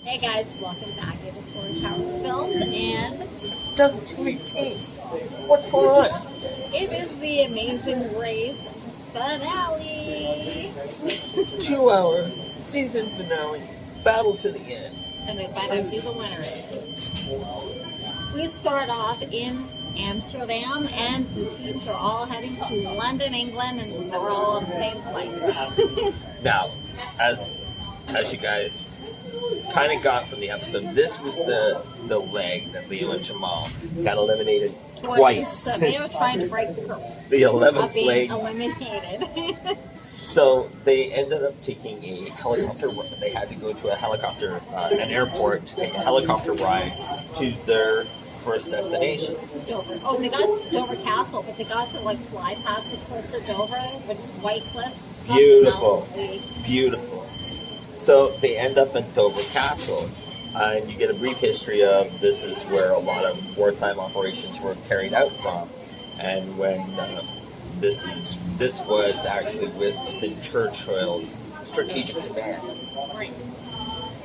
Hey guys, welcome back. It is for Towers Films and W218. What's going on? it is the Amazing Race finale. 2-hour season finale, battle to the end. And we find out who the winner is. We start off in Amsterdam and the teams are all heading to London, England, and they're all on the same flight. Now, as you guys kind of got from the episode, this was the leg that Leo and Jamal got eliminated twice. So they were trying to break the curse. The 11th of being leg. eliminated. So they ended up taking a helicopter. They had to go to an airport to take a helicopter ride to their first destination. Just Dover. Oh, they got Dover Castle, but they got to fly past the cliffs of Dover, which is white cliffs. Beautiful. Beautiful. So they end up in Dover Castle, and you get a brief history of this is where a lot of wartime operations were carried out from, and when this was actually Winston Churchill's strategic command. Right.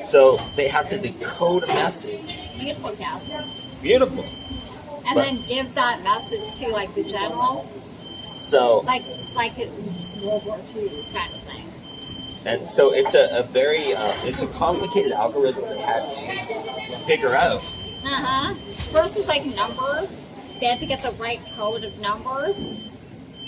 So they have to decode a message. Beautiful castle. Beautiful. And then give that message to the general, So like it was World War II kind of thing. and so it's a very it's a complicated algorithm they had to figure out. First was numbers. They had to get the right code of numbers,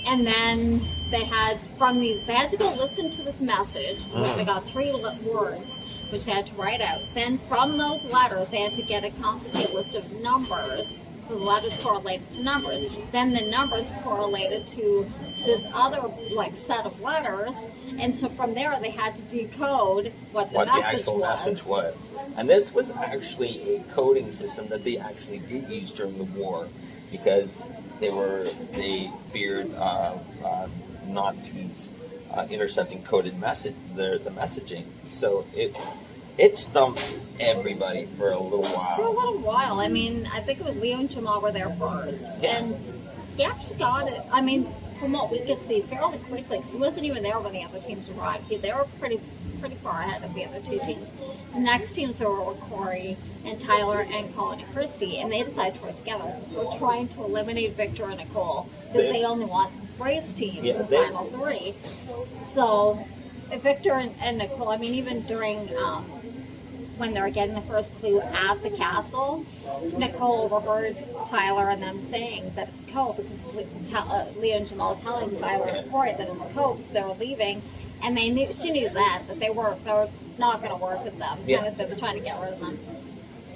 and then they had to go listen to this message. They got 3 words, which they had to write out. Then from those letters, they had to get a complicated list of numbers. So the letters correlated to numbers. Then the numbers correlated to this other set of letters, and so from there they had to decode what the actual message was. And this was actually a coding system that they actually did use during the war, because they feared Nazis intercepting coded the messaging. So it stumped everybody for a little while. For a little while. I mean, I think it was Leo and Jamal were there first. Yeah. And he actually got it, from what we could see, fairly quickly, because he wasn't even there when the other teams arrived. They were pretty far ahead of the other 2 teams. The next teams were Corey and Tyler and Colin and Christy, and they decided to work together because they're trying to eliminate Victor and Nicole, because they only want race teams in the final 3. So, Victor and Nicole, even during... when they were getting the first clue at the castle, Nicole overheard Tyler and them saying that it's a code, because Leo and Jamal telling Tyler and Corey that it's a code because they were leaving, and she knew that they were not going to work with them. Yeah. They were trying to get rid of them.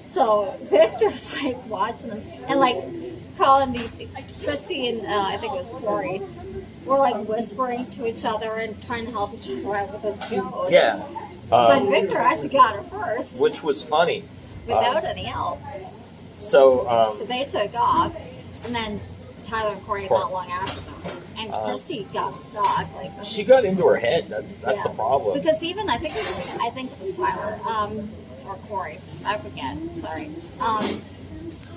So Victor's watching them, and Colin, Christy, and I think it was Corey were whispering to each other and trying to help each other out with this code. Yeah. But Victor actually got her first. Which was funny. Without any help. So they took off, and then Tyler and Corey not long after them. And Christy got stuck. She got into her head. That's the problem. Because even, I think it was Tyler, or Corey, I forget, sorry,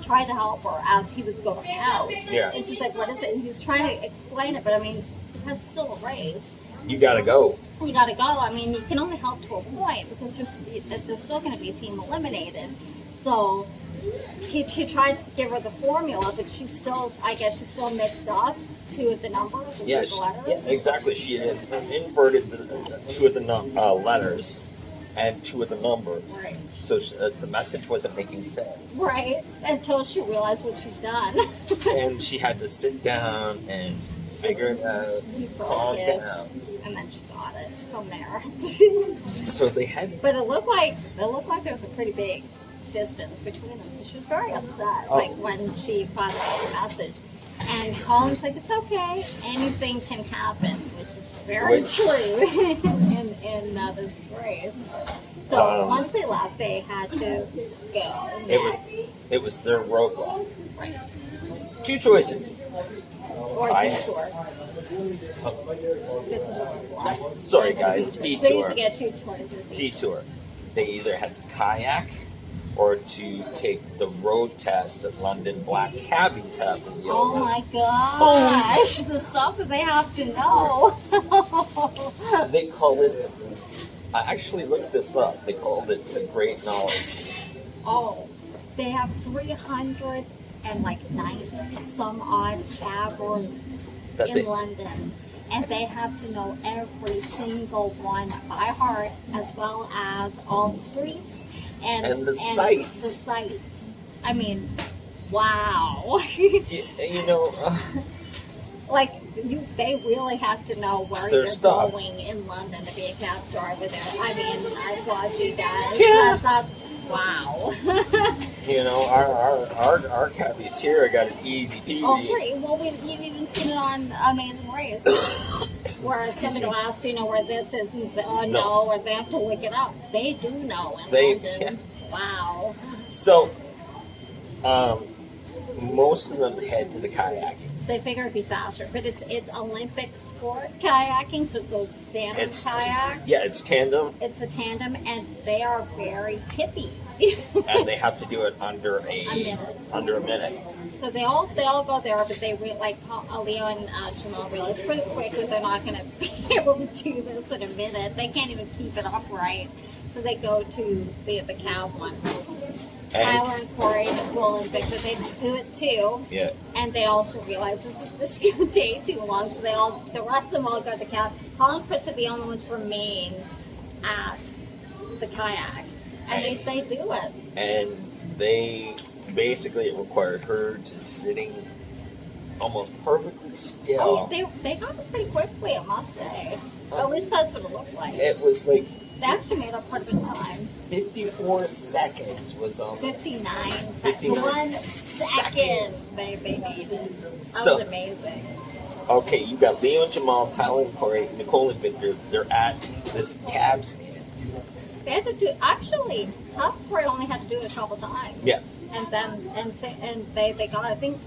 tried to help her as he was going out. Yeah. And she's what is it? And he's trying to explain it, but because it's still a race. You gotta go. You gotta go. You can only help to a point, because there's still going to be a team eliminated. So he tried to give her the formula, but she's still mixed up 2 of the numbers and 2 of the letters. Yeah, exactly. She had inverted the 2 of the letters and 2 of the numbers. Right. So the message wasn't making sense. Right. Until she realized what she'd done. And she had to sit down and figure it out. Calm down. And then she got it from there. So they had. But it looked like there was a pretty big distance between them. So she was very upset, when she finally got the message. And Colin's it's okay, anything can happen, which is very true in this race. So once they left, they had to go. It was their roadblock. Right. 2 choices. Or detour. This is a roadblock. Sorry, guys. Detour. So you should get 2 choices. Detour. They either had to kayak or to take the road test that London black cabbies have to deal Oh with. my gosh, the stuff that they have to know. They call it I actually looked this up. They called it the Great Knowledge. Oh, they have 390 some odd taverns in London. And they have to know every single one by heart, as well as all the streets and the sites. The sites. I mean, wow. Like they really have to know where you're going in London to be a cab driver there. I mean, I applaud you guys. Yeah. That's wow. Our cabbies here got it easy peasy. Oh, great. Well, you've even seen it on Amazing Race, where somebody will ask, where this is, and no, or they have to look it up. They do know in London. Yeah. Wow. So, most of them head to the kayaking. They figure it'd be faster, but it's Olympic sport kayaking, so it's those tandem kayaks. Yeah, it's tandem. It's a tandem, and they are very tippy. And they have to do it under a minute. So they all go there, but they Leo and Jamal realize pretty quickly they're not going to be able to do this in a minute. They can't even keep it upright. So they go to the cab one. Tyler and Corey, Nicole and Victor, they do it too. Yeah. And they also realize this is going to take too long, so the rest of them all go to the cab. Colin and Chris are the only ones remain at the kayak. And they do it. And they basically, it required her to sitting almost perfectly still. Oh, they got it pretty quickly, I must say. At least that's what it looked like. It was like... They actually made up part of the time. 54 seconds was on. 59 seconds. 1 second they needed. That was amazing. Okay, you got Leo and Jamal, Tyler and Corey, Nicole and Victor. They're at this cab stand. They had to do, actually, Tyler and Corey only had to do it a couple times. Yeah. And then, they got, I think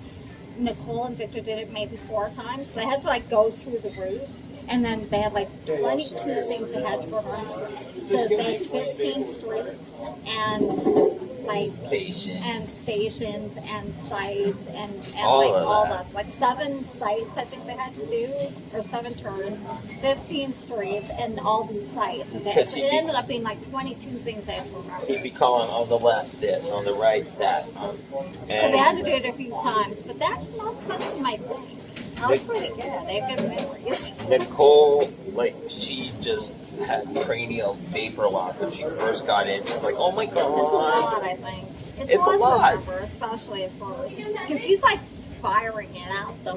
Nicole and Victor did it maybe 4 times. So they had to go through the route. And then they had 22 things they had to remember. So they had 15 streets and stations and sites and all that. 7 sites I think they had to do, or 7 turns, 15 streets and all these sites. And it ended up being 22 things they had to remember. He'd be calling on the left this, on the right that. So they had to do it a few times, but that's not as much as my thing. That was pretty good. They have good memories. Nicole, she just had cranial vapor lock when she first got in. She's like, oh my God. It's a lot, I think. It's a lot. To remember, especially at first. Because he's firing it out, though,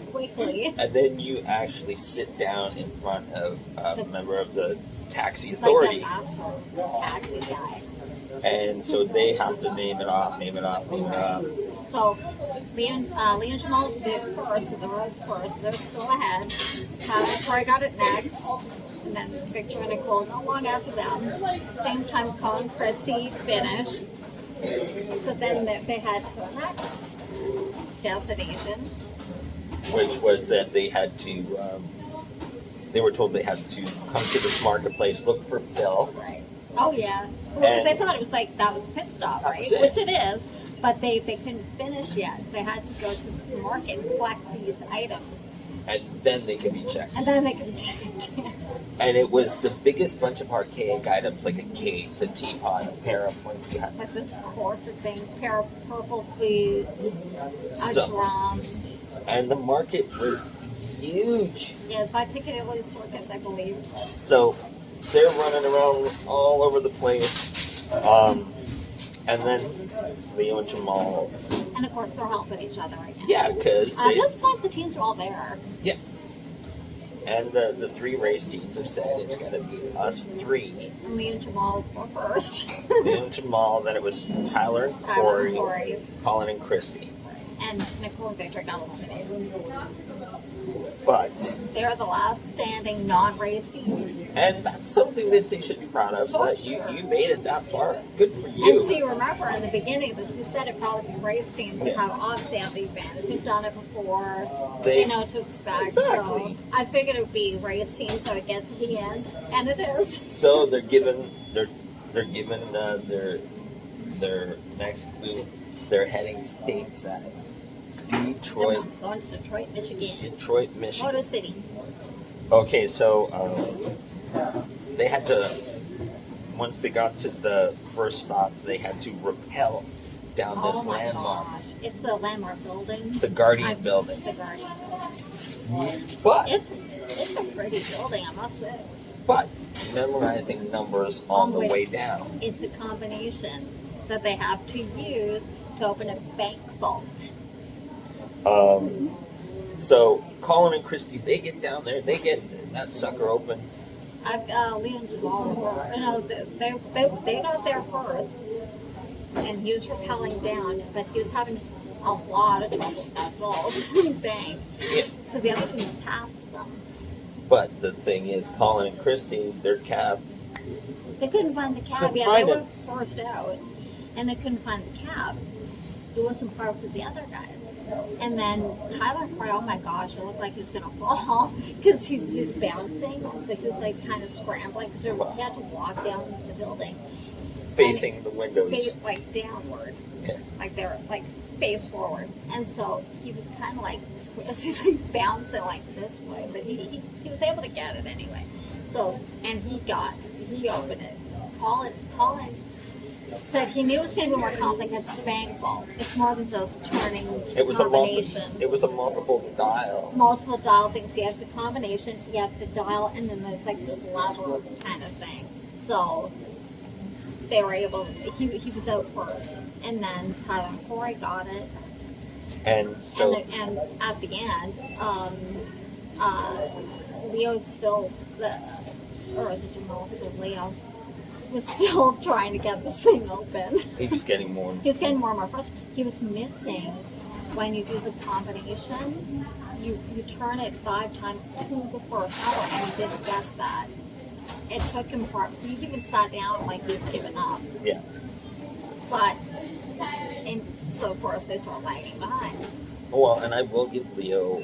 quickly. And then you actually sit down in front of a member of the taxi authority. The taxi guy. And so they have to name it off. So, Leo and Jamal did first, so they were first. They're still ahead. Corey got it next. And then Victor and Nicole not long after them. Same time, Colin and Christy finished. So then they had to the next destination. Which was that they had to, they were told they had to come to this marketplace, look for Phil. Right. Oh, yeah. Because they thought it was that was a pit stop, right? Which it is. But they couldn't finish yet. They had to go to this market and collect these items. And then they could be checked. And it was the biggest bunch of archaic items, like a case, a teapot, a pair of pointy hats. Like this corset thing, pair of purple boots, a drum. And the market was huge. Yeah, by Piccadilly Circus, I believe. So they're running around all over the place. And then Leo and Jamal. And of course, they're helping each other again. Yeah, because at this point, the teams are all there. Yeah. And the 3 race teams have said it's going to be us 3. And Leo and Jamal were first. Leo and Jamal, then it was Tyler and Corey, Colin and Christy. And Nicole and Victor got eliminated. But they're the last standing non-race team. And that's something that they should be proud of. You made it that far. Good for you. And see, remember, in the beginning, we said it'd probably be race teams who have obviously have the advantage. Who've done it before. They know what to expect. Exactly. So I figured it would be race teams so it gets to the end. And it is. So they're given their next clue. They're heading stateside. Detroit. Going to Detroit, Michigan. Detroit, Michigan. Motor City. Okay, so they had to, once they got to the first stop, they had to rappel down this landmark. Gosh. It's a landmark building. The Guardian building. The Guardian building. But It's a pretty building, I must say. But memorizing numbers on the way down. It's a combination that they have to use to open a bank vault. So Colin and Christy, they get down there, they get that sucker open. Leon Duvall, you know, they got there first, and he was rappelling down, but he was having a lot of trouble with that vault bank. Yeah. So the other team passed them. But the thing is, Colin and Christy, their cab, They couldn't find the cab. Couldn't Yeah, find they were it. forced out, and they couldn't find the cab. It wasn't parked with the other guys. And then Tyler cried, oh my gosh, it looked like he was going to fall because he was bouncing. So he was like kind of scrambling because he had to walk down the building. facing the windows. Like downward. Yeah. Like they're like face forward. And so he was kind of like, he's like bouncing like this way. But he was able to get it anyway. So, and he opened it. Colin said he knew it was going to be more complex because it's bank vault. It's more than just turning combination. It was a multiple dial. Multiple dial things. So you have the combination, you have the dial, and then there's like this lever kind of thing. So they were able. He was out first, and then Tyler and Corey got it. And so And at the end, Leo's still or is it Jamal? I think it was Leo. Was still trying to get this thing open. he was getting more. He was getting more and more frustrated. He was missing when you do the combination. You turn it 5 times to the first number, and he didn't get that. It took him forever. So he even sat down like he'd given up. Yeah. But and so of course they started lagging behind. Well, and I will give Leo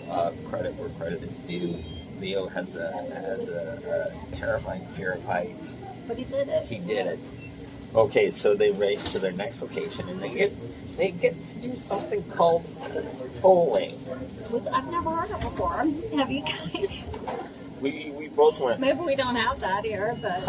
credit where credit is due. Leo has a terrifying fear of heights. But he did it. He did it. Okay, so they race to their next location, and they get to do something called foaling. Which I've never heard of before. Have you guys? We both went. Maybe we don't have that here, but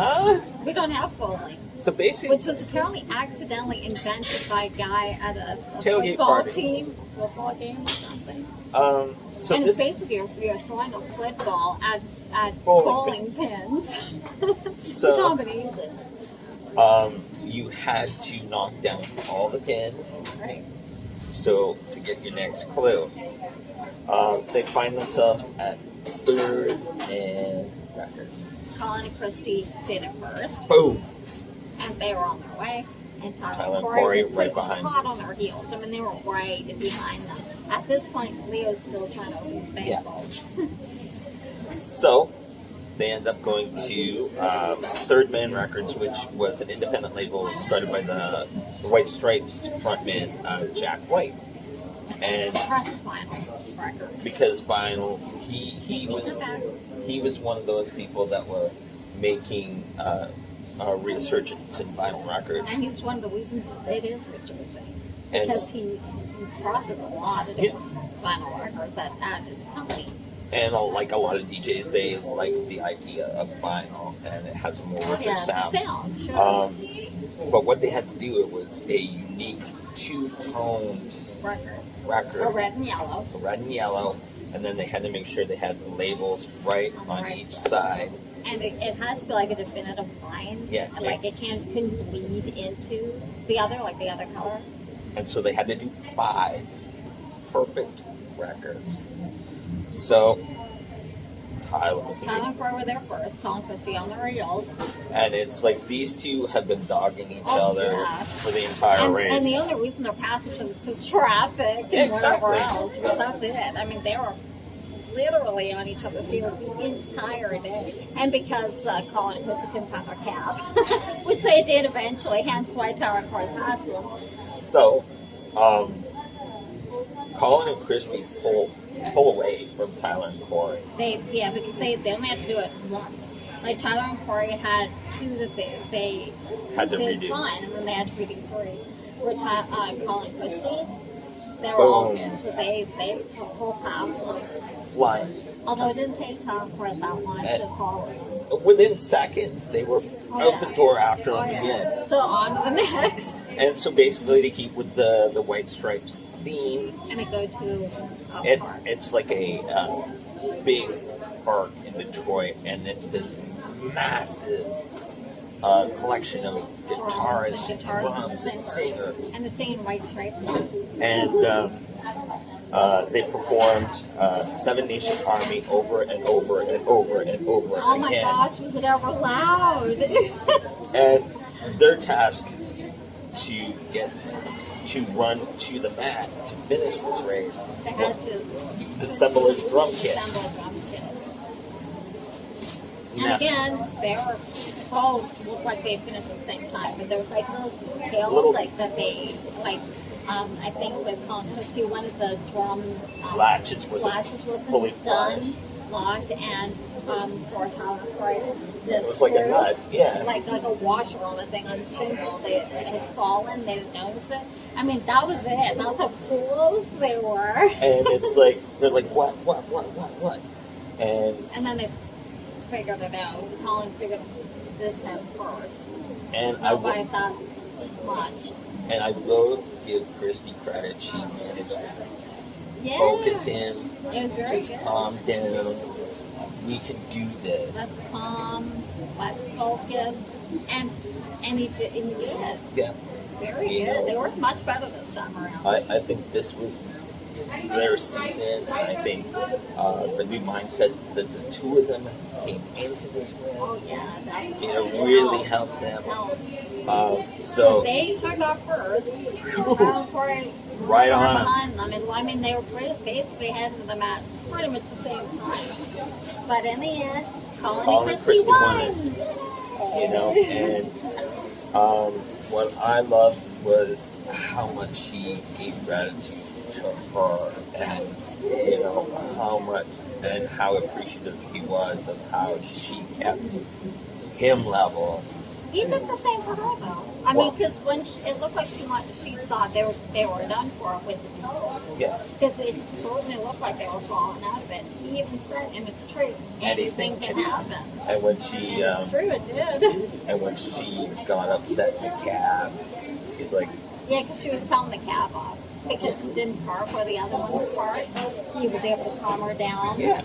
we don't have foaling. So basically, Which was apparently accidentally invented by a guy at a Tailgate football party. team, a football game or something. so And this it's basically you're throwing a football at Bowling bowling pins. So- The combination. you had to knock down all the pins. Right. So to get your next clue, they find themselves at 3rd and records. Colin and Christy did it first, Boom. and they were on their way. And Tyler and Corey Corey were right behind. hot on their heels. I mean, they were right behind them. At this point, Leo's still trying to open his bank Yeah. vault. So they end up going to Third Man Records, which was an independent label started by the White Stripes frontman Jack White. And Press vinyl record. because vinyl, he was one of those people that were making a resurgence in vinyl records. And he's one of the reasons it is resurging. And Because he processes a lot of different vinyl records at his company. And like a lot of DJs, they like the idea of vinyl, and it has a more richer sound. Sure. But what they had to do, it was a unique 2-toned record, A red and yellow. red and yellow, and then they had to make sure they had the labels right on Right. each side. And it had to be like a definitive line. Yeah. And like it couldn't bleed into the other, like the other colors. And so they had to do 5 perfect records. So Tyler and Corey were there first, Colin and Christy on their heels. and it's like these two have been dogging each Oh, other yeah. for the entire race. And the only reason they're passing each other is because traffic and Exactly. whatever else. But that's it. I mean, they were literally on each other's heels the entire day. And because Colin and Christy couldn't find their cab, which they did eventually, hence why Tyler and Corey passed them. So, Colin and Christy pull away from Tyler and Corey. Because they only had to do it once. Like Tyler and Corey had 2 that they Had to did redo. fine, and then they had to redo 3. Where Colin and Christy, They were all good, so they pulled past us. Flying. Although it didn't take time quite that long to call it. Within seconds, they were out the door after them again. So on to the next. And so basically, to keep with the White Stripes theme, And I go to a park. it's like a big park in Detroit, and it's this massive collection of guitarists, drums, and singers. And the singing White Stripes song. And they performed Seven Nation Army over and over and over and over Oh my again. gosh, was it ever loud? And their task to get to run to the mat to finish this race, They had to assemble a drum kit. assemble a drum kit. And Now- again, they were all looked like they finished at the same time, but there was like little details Little- like that they like. I think they're calling to see one of the drum Latches wasn't fully wasn't done, flushed. locked, and for how this It was like a screw, nut, yeah. like a washer on the thing on the cymbal. It had fallen. They didn't notice it. I mean, that was it. That's how close they were. And it's like, they're like, what? And And then they figured it out. Colin figured this out first. and Not by that much. I will give Christy credit. She managed to Yeah. focus in, It was very just good. calm down. We can do this. Let's calm. Let's focus. And he did. And he did. Yeah. Very You good. know, They worked much better this time around. I think this was their season, and I think the new mindset that the two of them came into this with, Oh yeah, that really helped them. Helped. So they took off first. And Tyler Corey Right on 'em. behind them. And, I mean, they were basically heading them at pretty much the same time. But in the end, Colin Colin and and Christy Christy won won. and what I loved was how much he gave gratitude to her, and how much and how appreciative he was of how she kept him level. He did the same for her though. I mean, because when it looked like she thought they were done for with the people. Yeah. Because it certainly looked like they were falling out of it. He even said, and it's true, anything can happen. And when she It's true, it did. and when she got upset in the cab, he's like, Yeah, because she was telling the cab off. Because he didn't park where the other ones parked. He was able to calm her down. yeah.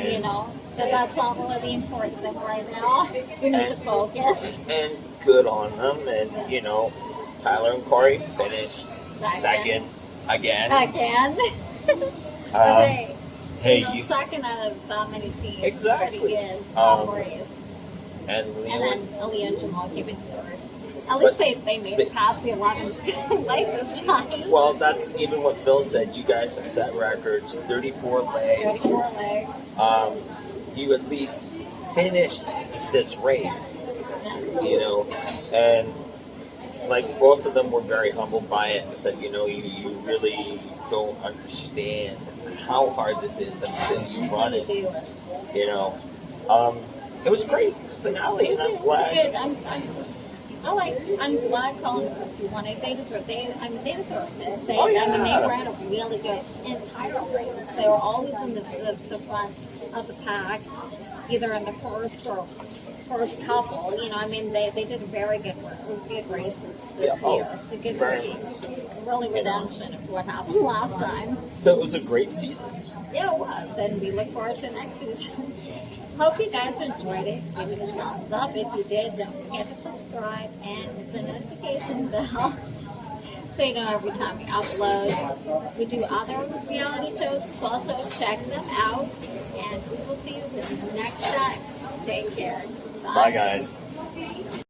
You know, but that's not really the important thing right now. We need to focus. And good on them, and Tyler and Corey finished second again. Again. Hey, second out of that many teams. Exactly. Pretty good. Top race. and And Leo then Aaliyah and Jamal came in third. At least they made it past the 11th light this time. well, that's even what Phil said. You guys have set records, 34 legs. 34 legs. You at least finished this race, and like both of them were very humbled by it and said, you really don't understand how hard this is until you run it. Do it. It was great finale, and I'm glad. I'm glad Colin and Christy won it. They deserve it. They deserved it. They ran a really good entire race. They were always in the front of the pack, either in the first or first couple. They did very good races this year. It's a good race. Really redemption of what happened last time. So it was a great season. Yeah, it was, and we look forward to next season. Hope you guys enjoyed it. Give it a thumbs up. If you did, don't forget to subscribe and hit the notification bell so you know every time we upload. We do other reality shows as well, so check them out. And we will see you next time. Take care. Bye guys.